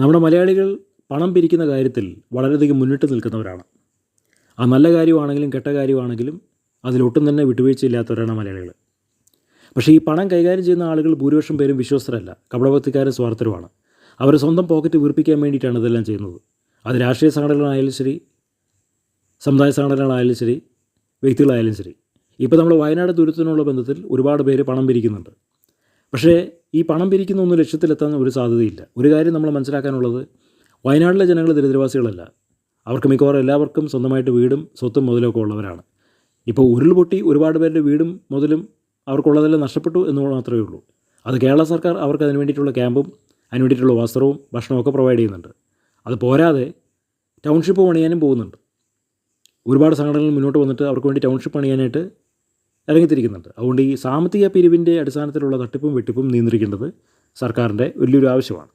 നമ്മുടെ മലയാളികൾ പണം പിരിക്കുന്ന കാര്യത്തിൽ വളരെയധികം മുന്നിട്ട് നിൽക്കുന്നവരാണ്. ആ നല്ല കാര്യമാണെങ്കിലും കെട്ട കാര്യമാണെങ്കിലും അതിലൊട്ടും തന്നെ വിട്ടുവീഴ്ചയില്ലാത്തവരാണ് മലയാളികൾ. പക്ഷേ ഈ പണം കൈകാര്യം ചെയ്യുന്ന ആളുകൾ ഭൂരിപക്ഷം പേരും വിശ്വസ്തരല്ല, കപടഭക്തിക്കാരും സ്വാർത്ഥരുമാണ്. അവർ സ്വന്തം പോക്കറ്റ് വീർപ്പിക്കാൻ വേണ്ടിയിട്ടാണ് ഇതെല്ലാം ചെയ്യുന്നത്. അത് രാഷ്ട്രീയ സംഘടനകളായാലും ശരി, സമുദായ സംഘടനകളായാലും ശരി, വ്യക്തികളായാലും ശരി. ഇപ്പോൾ നമ്മൾ വയനാട് ദുരന്തത്തിനുള്ള ബന്ധത്തിൽ ഒരുപാട് പേര് പണം പിരിക്കുന്നുണ്ട്. പക്ഷേ ഈ പണം പിരിക്കുന്ന ഒന്നും ലക്ഷ്യത്തിലെത്താൻ ഒരു സാധ്യതയില്ല. ഒരു കാര്യം നമ്മൾ മനസ്സിലാക്കാനുള്ളത്, വയനാട്ടിലെ ജനങ്ങൾ ദരിദ്രവാസികളല്ല. അവർക്ക് മിക്കവാറും എല്ലാവർക്കും സ്വന്തമായിട്ട് വീടും സ്വത്തും മുതലൊക്കെ ഉള്ളവരാണ്. ഇപ്പോൾ ഉരുൾപൊട്ടി ഒരുപാട് പേരുടെ വീടും മുതലും അവർക്കുള്ളതെല്ലാം നഷ്ടപ്പെട്ടു എന്ന് മാത്രമേ ഉള്ളൂ. അത് കേരള സർക്കാർ അവർക്ക് അതിന് വേണ്ടിയിട്ടുള്ള ക്യാമ്പും അതിന് വേണ്ടിയിട്ടുള്ള വസ്ത്രവും ഭക്ഷണവും ഒക്കെ പ്രൊവൈഡ് ചെയ്യുന്നുണ്ട്. അത് പോരാതെ ടൗൺഷിപ്പ് പണിയാനും പോകുന്നുണ്ട്. ഒരുപാട് സംഘടനകൾ മുന്നോട്ട് വന്നിട്ട് അവർക്ക് വേണ്ടി ടൗൺഷിപ്പ് പണിയാനായിട്ട് ഇറങ്ങിത്തിരിക്കുന്നുണ്ട്. അതുകൊണ്ട് ഈ സാമ്പത്തിക പിരിവിൻ്റെ അടിസ്ഥാനത്തിലുള്ള തട്ടിപ്പും വെട്ടിപ്പും നിയന്ത്രിക്കേണ്ടത് സർക്കാരിൻ്റെ വലിയൊരു ആവശ്യമാണ്.